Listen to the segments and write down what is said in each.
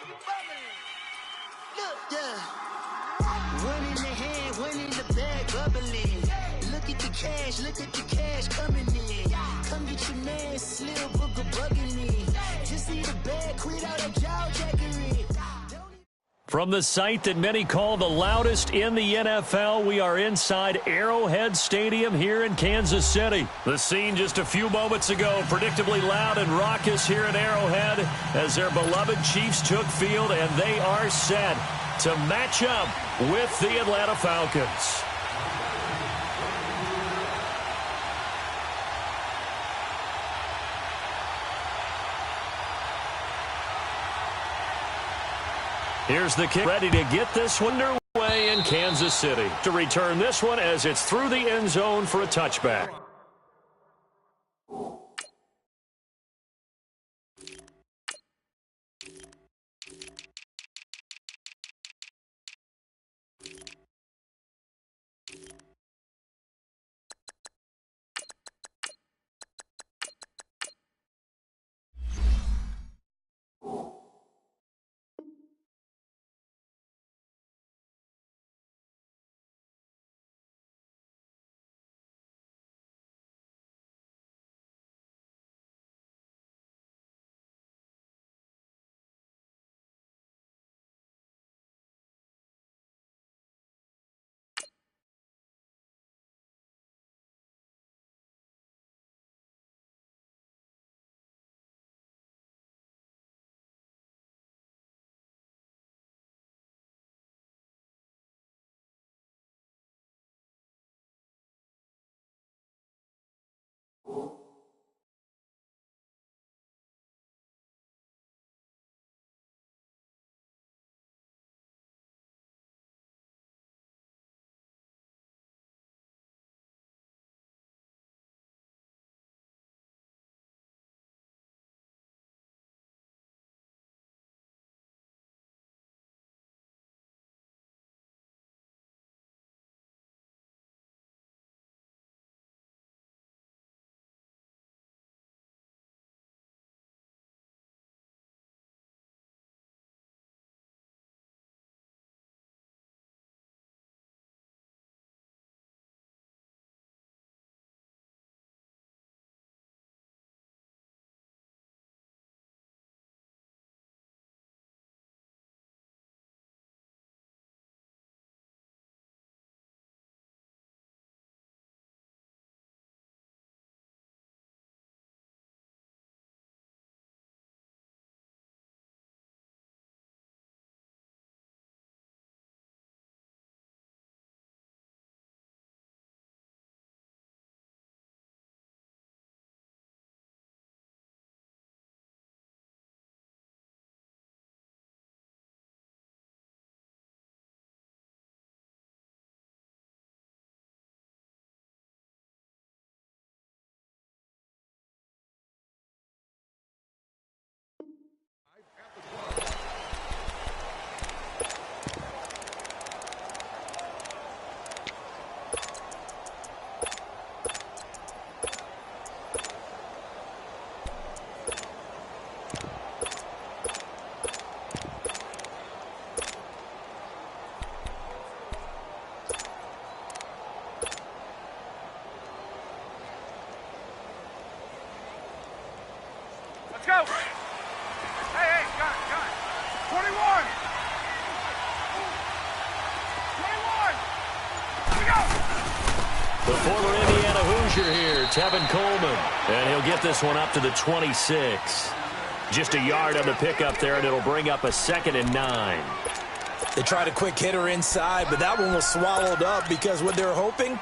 Look, yeah. One in the hand, one in the bag, bubbling. Look at the cash coming in. Come get your man, Slim Booker bugging me. Just need a bag, quit all that jaw jackery. From the site that many call the loudest in the NFL, we are inside Arrowhead Stadium here in Kansas City. The scene just a few moments ago, predictably loud and raucous here at Arrowhead as their beloved Chiefs took field, and they are set to match up with the Atlanta Falcons. Here's the kick, ready to get this one underway in Kansas City. To return this one as it's through the end zone for a touchback. Go! Hey, gun. 21! 21! Here we go! The former Indiana Hoosier here, Tevin Coleman. And he'll get this one up to the 26. Just a yard on the pickup there, and it'll bring up a 2nd and 9. They tried a quick hitter inside, but that one was swallowed up because what they're hoping,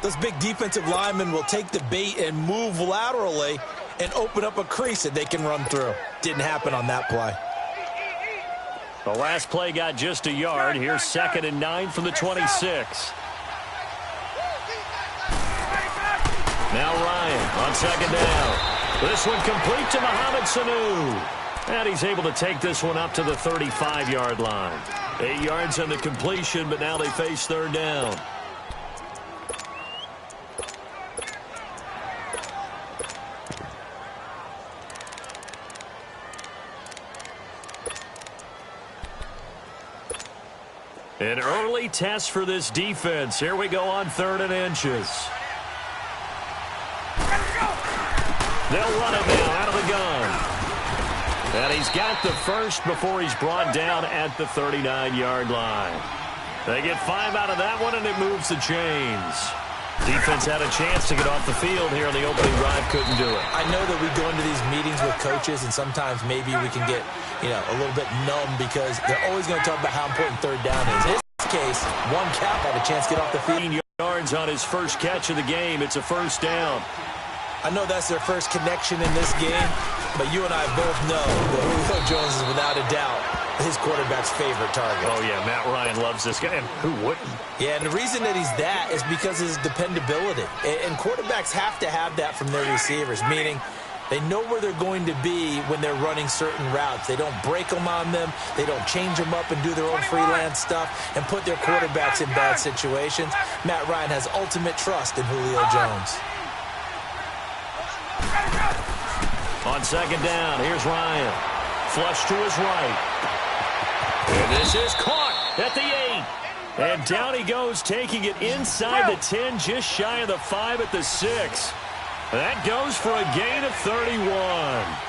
those big defensive linemen will take the bait and move laterally and open up a crease that they can run through. Didn't happen on that play. The last play got just a yard. Here's 2nd and 9 from the 26. Now Ryan on 2nd down. This one complete to Mohamed Sanu. And he's able to take this one up to the 35-yard line. 8 yards on the completion, but now they face 3rd down. An early test for this defense. Here we go on 3rd and inches. They'll run it now out of the gun. And he's got the first before he's brought down at the 39-yard line. They get 5 out of that one, and it moves the chains. Defense had a chance to get off the field here on the opening drive, couldn't do it. I know that we go into these meetings with coaches, and sometimes maybe we can get, a little bit numb because they're always going to talk about how important 3rd down is. In this case, one cap had a chance to get off the field. 15 yards on his first catch of the game. It's a 1st down. I know that's their first connection in this game, but you and I both know that Julio Jones is without a doubt his quarterback's favorite target. Oh, yeah, Matt Ryan loves this guy, and who wouldn't? Yeah, and the reason that he's that is because of his dependability. And quarterbacks have to have that from their receivers, meaning they know where they're going to be when they're running certain routes. They don't break them on them. They don't change them up and do their own freelance stuff and put their quarterbacks in bad situations. Matt Ryan has ultimate trust in Julio Jones. On 2nd down, here's Ryan. Flush to his right. And this is caught at the 8. And down he goes, taking it inside the 10, just shy of the 5 at the 6. That goes for a gain of 31.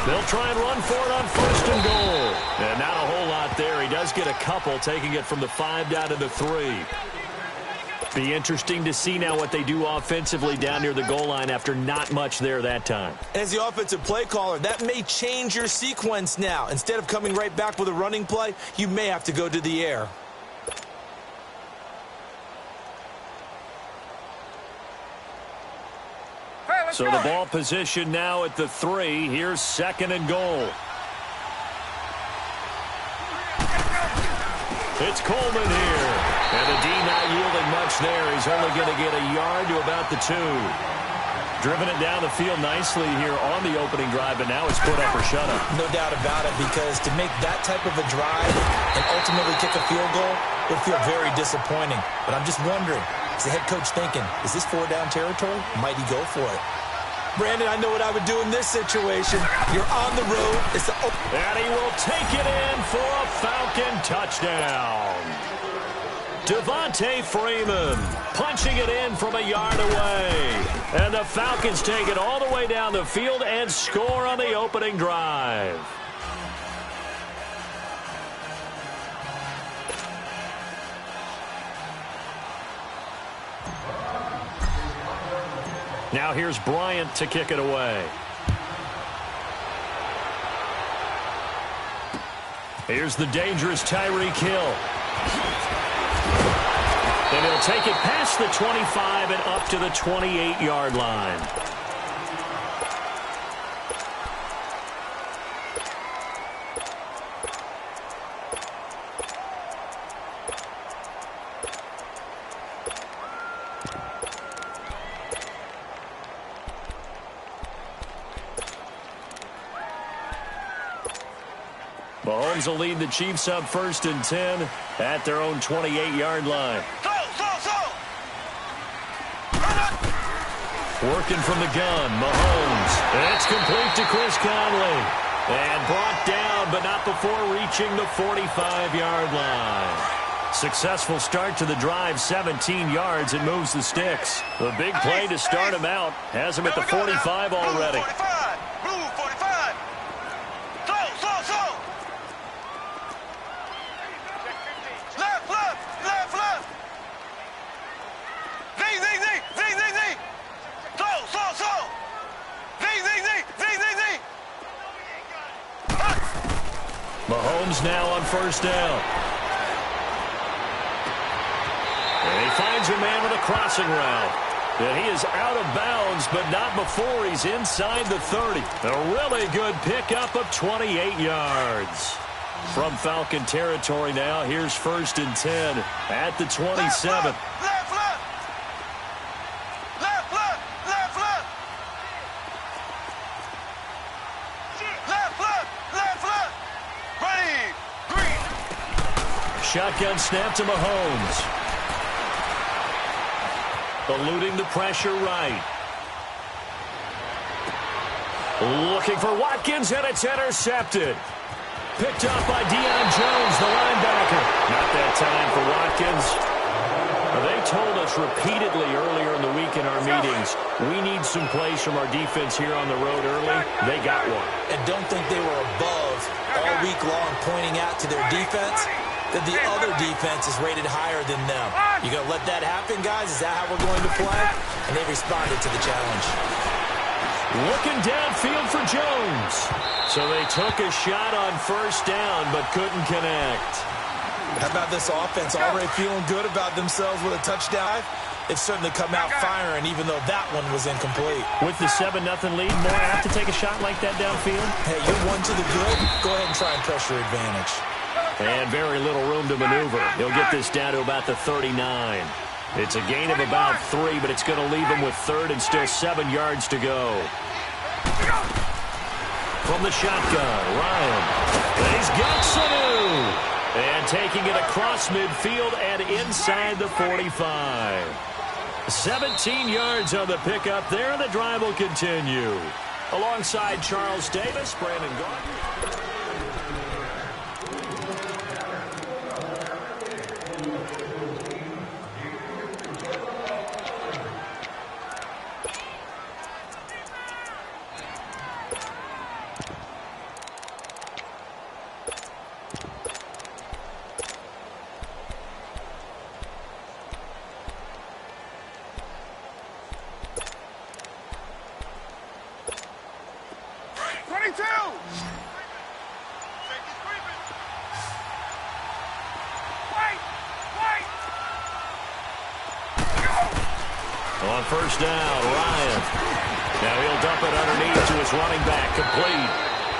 They'll try and run for it on 1st and goal. And not a whole lot there. He does get a couple, taking it from the 5 down to the 3. Be interesting to see now what they do offensively down near the goal line after not much there that time. As the offensive play caller, that may change your sequence now. Instead of coming right back with a running play, you may have to go to the air. So the ball position now at the 3. Here's 2nd and goal. It's Coleman here. And the D not yielding much there. He's only going to get a yard to about the 2. Driven it down the field nicely here on the opening drive, but now it's put up or shut up. No doubt about it, because to make that type of a drive and ultimately kick a field goal would feel very disappointing. But I'm just wondering, is the head coach thinking, is this 4-down territory? Might he go for it? Brandon, I know what I would do in this situation. You're on the road. And he will take it in for a Falcon touchdown. Devontae Freeman punching it in from a yard away. And the Falcons take it all the way down the field and score on the opening drive. Now here's Bryant to kick it away. Here's the dangerous Tyreek Hill. And he'll take it past the 25 and up to the 28-yard line. Mahomes will lead the Chiefs up 1st and 10 at their own 28-yard line. Working from the gun, Mahomes. And it's complete to Chris Conley. And brought down, but not before reaching the 45-yard line. Successful start to the drive, 17 yards. It moves the sticks. The big play to start him out has him at the 45 already. Move 45. Mahomes now on 1st down. And he finds a man with a crossing route. And he is out of bounds, but not before he's inside the 30. A really good pickup of 28 yards. From Falcon territory now, here's 1st and 10 at the 27. Shotgun snap to Mahomes. Eluding the pressure right. Looking for Watkins, and it's intercepted. Picked up by Deion Jones, the linebacker. Not that time for Watkins. They told us repeatedly earlier in the week in our meetings, we need some plays from our defense here on the road early. They got one. And don't think they were above all week long pointing out to their defense that the other defense is rated higher than them. You going to let that happen, guys? Is that how we're going to play? And they responded to the challenge. Looking downfield for Jones. So they took a shot on first down, but couldn't connect. How about this offense already feeling good about themselves with a touchdown? They've certainly come out firing, even though that one was incomplete. With the 7-0 lead, more apt to take a shot like that downfield? Hey, you're one to the good. Go ahead and try and press your advantage. And very little room to maneuver. He'll get this down to about the 39. It's a gain of about 3, but it's going to leave him with third and still 7 yards to go. From the shotgun, Ryan. He's got Sanu. And taking it across midfield and inside the 45. 17 yards on the pickup there, and the drive will continue. Alongside Charles Davis, Brandon Gardner. On first down, Ryan. Now he'll dump it underneath to his running back, complete.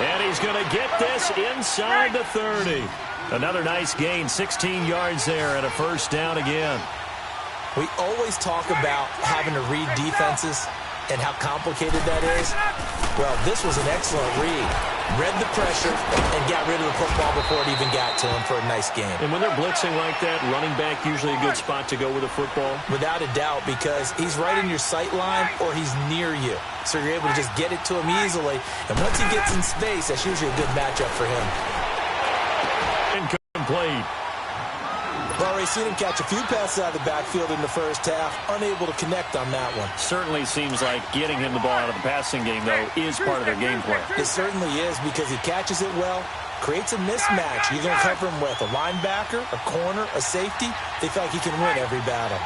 And he's going to get this inside the 30. Another nice gain, 16 yards there and a first down again. We always talk about having to read defenses and how complicated that is. Well, this was an excellent read. Read the pressure and got rid of the football before it even got to him for a nice game. And when they're blitzing like that, running back usually a good spot to go with the football? Without a doubt, because he's right in your sight line or he's near you. So you're able to just get it to him easily. And once he gets in space, that's usually a good matchup for him. Incomplete. We've already seen him catch a few passes out of the backfield in the first half, unable to connect on that one. Certainly seems like getting him the ball out of the passing game, though, is part of their game plan. It certainly is, because he catches it well, creates a mismatch. You're going to cover him with a linebacker, a corner, a safety. They feel like he can win every battle.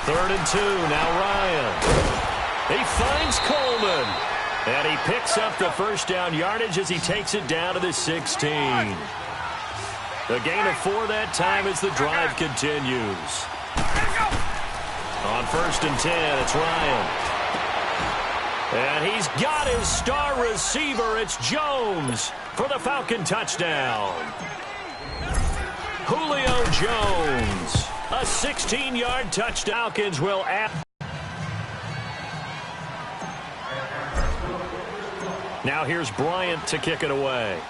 3rd and 2, now Ryan. He finds Coleman. And he picks up the first down yardage as he takes it down to the 16. The gain of 4 that time as the drive continues. On 1st and 10, it's Ryan. And he's got his star receiver. It's Jones for the Falcon touchdown. Julio Jones. A 16-yard touchdown. Falcons will add. Now here's Bryant to kick it away.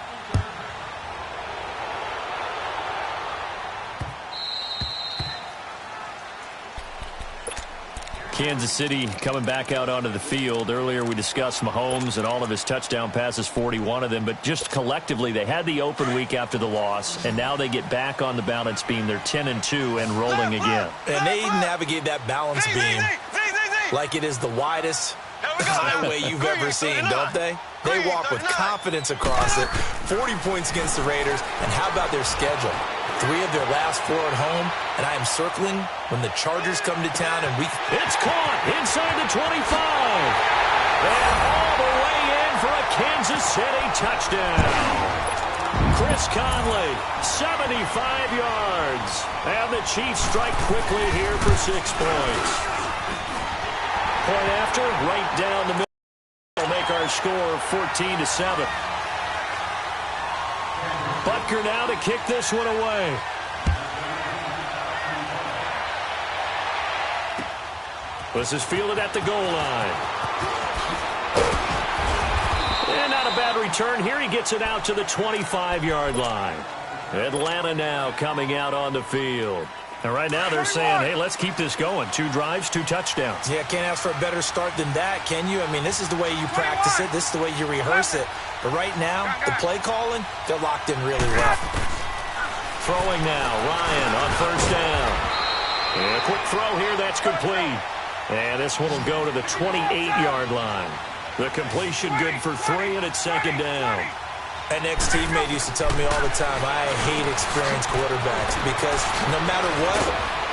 Kansas City coming back out onto the field. Earlier we discussed Mahomes and all of his touchdown passes, 41 of them. But just collectively, they had the open week after the loss, and now they get back on the balance beam. They're 10-2 and rolling again. And they navigate that balance beam like it is the widest highway you've ever seen, don't they? They walk with confidence across it. 40 points against the Raiders. And how about their schedule? 3 of their last 4 at home, and I am circling when the Chargers come to town and It's caught inside the 25. And all the way in for a Kansas City touchdown. Chris Conley, 75 yards. And the Chiefs strike quickly here for 6 points. Point after, right down the middle. Will make our score 14-7. Butker now to kick this one away. This is fielded at the goal line. And not a bad return here. He gets it out to the 25-yard line. Atlanta now coming out on the field. And right now they're saying, hey, let's keep this going. 2 drives, 2 touchdowns. Yeah, can't ask for a better start than that, can you? I mean, this is the way you practice it. This is the way you rehearse it. But right now, the play calling, they're locked in really well. Throwing now, Ryan on first down. And a quick throw here, that's complete. And this one will go to the 28-yard line. The completion good for 3, and it's second down. An ex-teammate used to tell me all the time, I hate experienced quarterbacks because no matter what,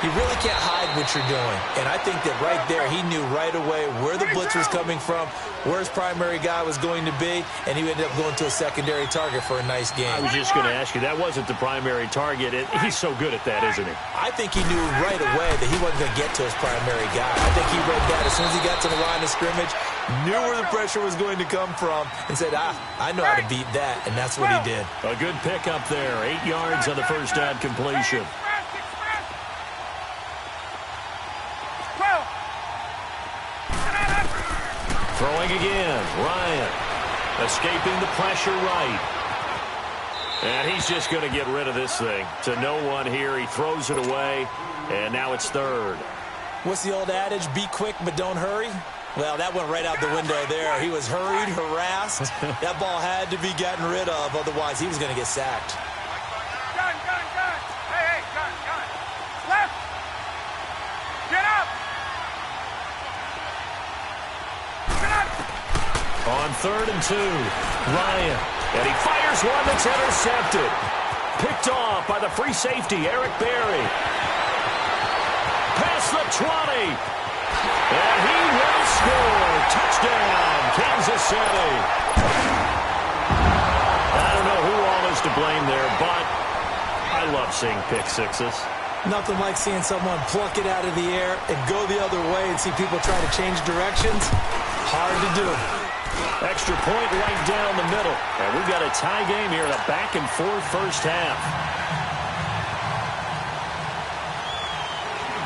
you really can't hide what you're doing. And I think that right there, he knew right away where the blitz was coming from, where his primary guy was going to be, and he ended up going to a secondary target for a nice game. I was just going to ask you, that wasn't the primary target. He's so good at that, isn't he? I think he knew right away that he wasn't going to get to his primary guy. I think he read that as soon as he got to the line of scrimmage, knew where the pressure was going to come from, and said, I know how to beat that, and that's what he did. A good pickup there, 8 yards on the first down completion. Throwing again, Ryan, escaping the pressure right. And he's just going to get rid of this thing. To no one here, he throws it away, and now it's third. What's the old adage, be quick but don't hurry? Well, that went right out the window there. He was hurried, harassed. That ball had to be gotten rid of, otherwise he was going to get sacked. Gun. Hey, gun. Left. Get up. On 3rd and 2, Ryan, and he fires one that's intercepted. Picked off by the free safety, Eric Berry. Past the 20. And he will score. Touchdown, Kansas City. I don't know who all is to blame there, but I love seeing pick sixes. Nothing like seeing someone pluck it out of the air and go the other way and see people try to change directions. Hard to do. Extra point right down the middle. And we've got a tie game here in a back-and-forth first half.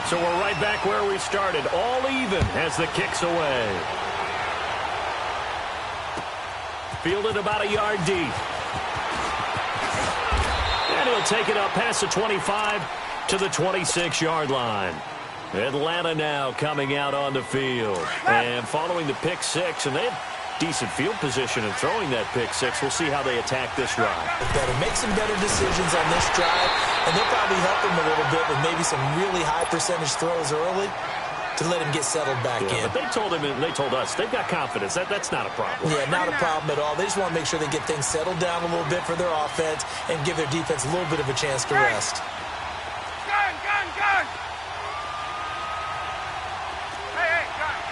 So we're right back where we started. All even as the kick's away. Fielded about a yard deep. And he'll take it up past the 25 to the 26-yard line. Atlanta now coming out on the field. And following the pick six, and they have decent field position in throwing that pick six. We'll see how they attack this drive. Better make some better decisions on this drive, and they'll probably help him a little bit with maybe some really high percentage throws early to let him get settled back in. But they told him, and they told us, they've got confidence. That's not a problem. Yeah, not a problem at all. They just want to make sure they get things settled down a little bit for their offense and give their defense a little bit of a chance to rest. Gun. Hey, gun.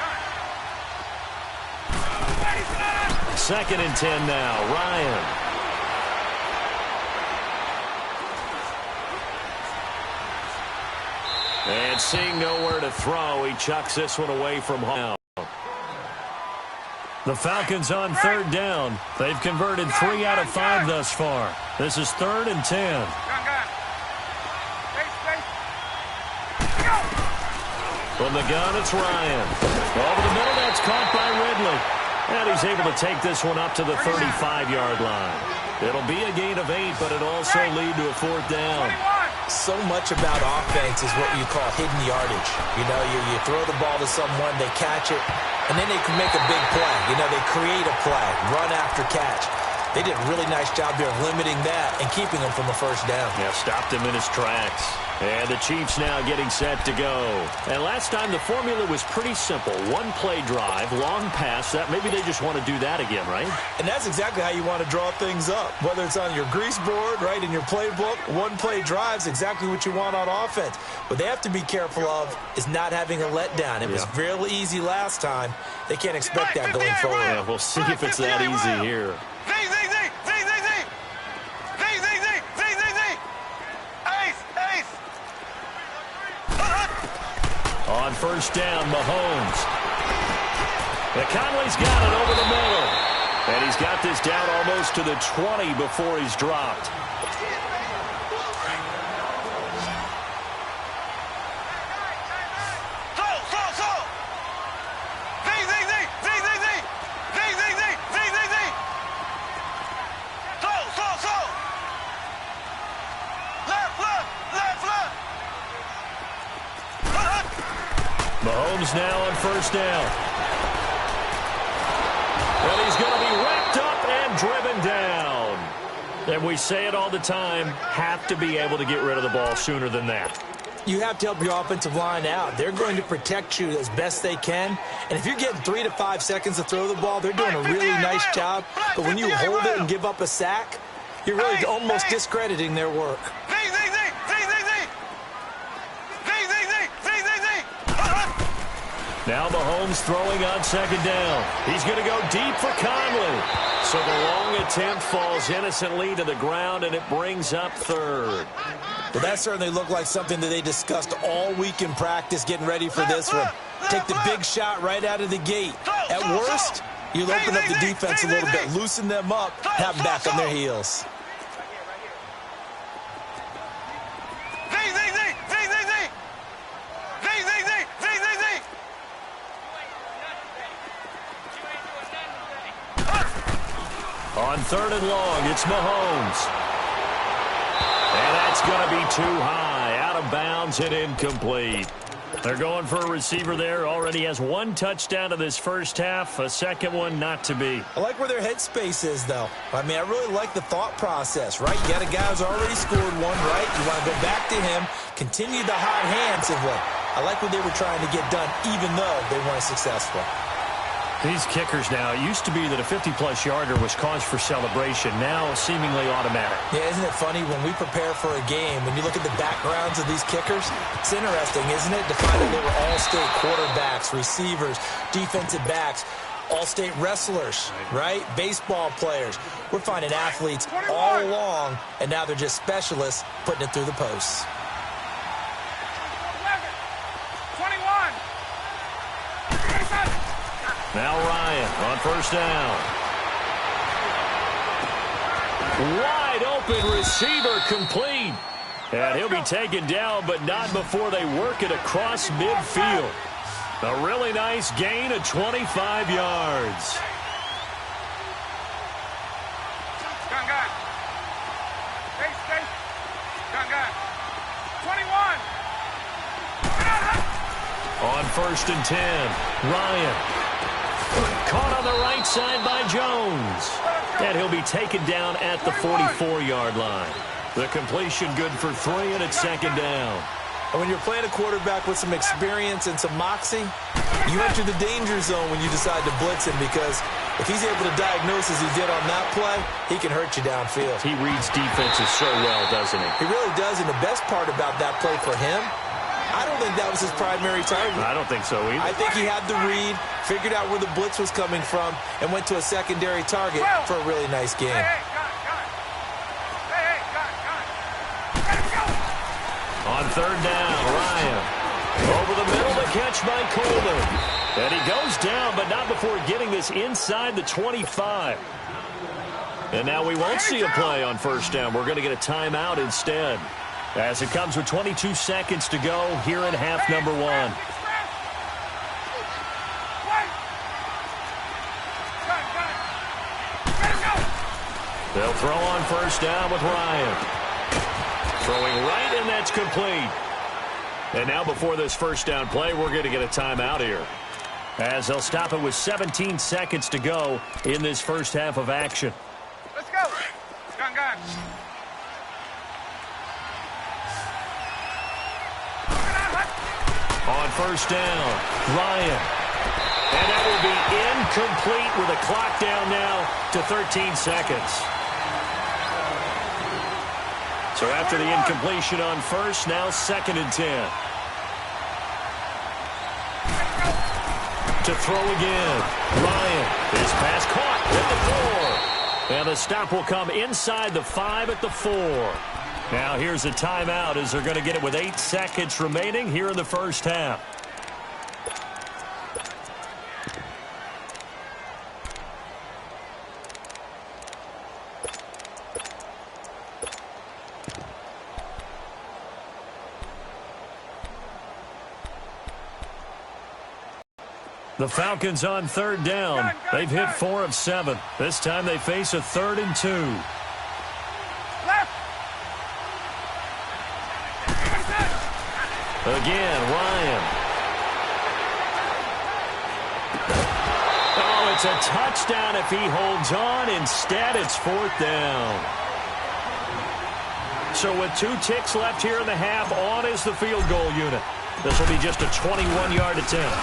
2nd and 10 now. Ryan. And seeing nowhere to throw, he chucks this one away from home. The Falcons on 3rd down. They've converted 3 out of 5 thus far. This is 3rd and 10. Gun. Space. From the gun, it's Ryan. Over the middle, that's caught by Ridley. And he's able to take this one up to the 35-yard line. It'll be a gain of 8, but it'll also lead to a 4th down. So much about offense is what you call hidden yardage. You know, you throw the ball to someone, they catch it, and then they can make a big play. You know, they create a play, run after catch. They did a really nice job there of limiting that and keeping him from a first down. Yeah, stopped him in his tracks. And the Chiefs now getting set to go. And last time the formula was pretty simple. One play drive, long pass. That maybe they just want to do that again, right? And that's exactly how you want to draw things up. Whether it's on your grease board, right, in your playbook, one play drive is exactly what you want on offense. What they have to be careful of is not having a letdown. It was real easy last time. They can't expect that going forward. Yeah, we'll see if it's that easy here. On first down, Mahomes. McConley's got it over the middle. And he's got this down almost to the 20 before he's dropped. Mahomes now on first down. And he's going to be wrapped up and driven down. And we say it all the time, have to be able to get rid of the ball sooner than that. You have to help your offensive line out. They're going to protect you as best they can. And if you're getting 3 to 5 seconds to throw the ball, they're doing a really nice job. But when you hold it and give up a sack, you're really almost discrediting their work. Now Mahomes throwing on second down. He's going to go deep for Conley. So the long attempt falls innocently to the ground, and it brings up third. Well, that certainly looked like something that they discussed all week in practice, getting ready for this one. Take the big shot right out of the gate. At worst, you'll open up the defense a little bit, loosen them up, have them back on their heels. On third and long, it's Mahomes. And that's going to be too high. Out of bounds and incomplete. They're going for a receiver there. Already has 1 touchdown in this first half. A second one not to be. I like where their headspace is, though. I mean, I really like the thought process, right? You got a guy who's already scored one, right? You want to go back to him, continue the hot hands of what. I like what they were trying to get done, even though they weren't successful. These kickers now, it used to be that a 50-plus yarder was cause for celebration. Now seemingly automatic. Yeah, isn't it funny when we prepare for a game, when you look at the backgrounds of these kickers, it's interesting, isn't it, to find that they were all-state quarterbacks, receivers, defensive backs, all-state wrestlers, right? Baseball players. We're finding athletes all along, and now they're just specialists putting it through the posts. 21. Now Ryan on first down. Wide open receiver complete. And he'll be taken down, but not before they work it across midfield. A really nice gain of 25 yards. Gun. Stay. Gun. 21. On first and 10, Ryan. Caught on the right side by Jones. And he'll be taken down at the 44-yard line. The completion good for 3, and it's second down. And when you're playing a quarterback with some experience and some moxie, you enter the danger zone when you decide to blitz him, because if he's able to diagnose as he did on that play, he can hurt you downfield. He reads defenses so well, doesn't he? He really does, and the best part about that play for him, I don't think that was his primary target. I don't think so either. I think he had the read, figured out where the blitz was coming from, and went to a secondary target for a really nice game. On third down, Ryan. Over the middle, the catch by Coleman. And he goes down, but not before getting this inside the 25. And now we won't see a play on first down. We're going to get a timeout instead, as it comes with 22 seconds to go here in half number 1. They'll throw on first down with Ryan. Throwing right, and that's complete. And now before this first down play, we're going to get a timeout here, as they'll stop it with 17 seconds to go in this first half of action. Let's go. Gun. On first down, Ryan. And that will be incomplete with a clock down now to 13 seconds. So after the incompletion on first, now second and 10. To throw again, Ryan. His pass caught at the 4. And the stop will come inside the 5 at the 4. Now here's a timeout, as they're going to get it with 8 seconds remaining here in the first half. The Falcons on third down. They've hit 4 of 7. This time they face a 3rd and 2. Left. Again, Ryan. It's a touchdown if he holds on. Instead, it's 4th down. So with 2 ticks left here in the half, on is the field goal unit. This will be just a 21-yard attempt.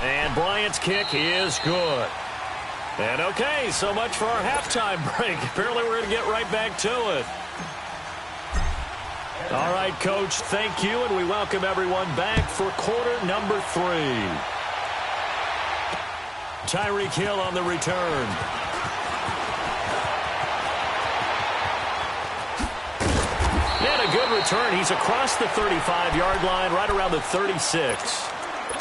And Bryant's kick is good. And okay, so much for our halftime break. Apparently we're going to get right back to it. All right, Coach, thank you, and we welcome everyone back for quarter number 3. Tyreek Hill on the return. And a good return. He's across the 35-yard line, right around the 36.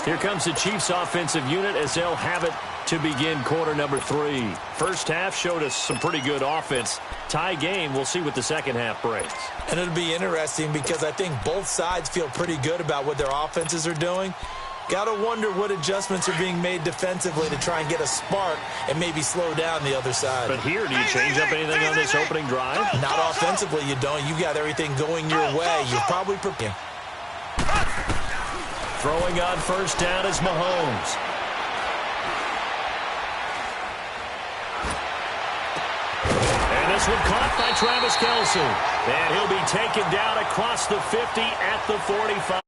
Here comes the Chiefs offensive unit as they'll have it to begin quarter number 3. First half showed us some pretty good offense. Tie game. We'll see what the second half brings. And it'll be interesting because I think both sides feel pretty good about what their offenses are doing. Got to wonder what adjustments are being made defensively to try and get a spark and maybe slow down the other side. But here, do you change up anything on this opening drive? Not offensively, you don't. You've got everything going your way. You're probably prepared. Throwing on first down is Mahomes. And this one caught by Travis Kelce. And he'll be taken down across the 50 at the 45.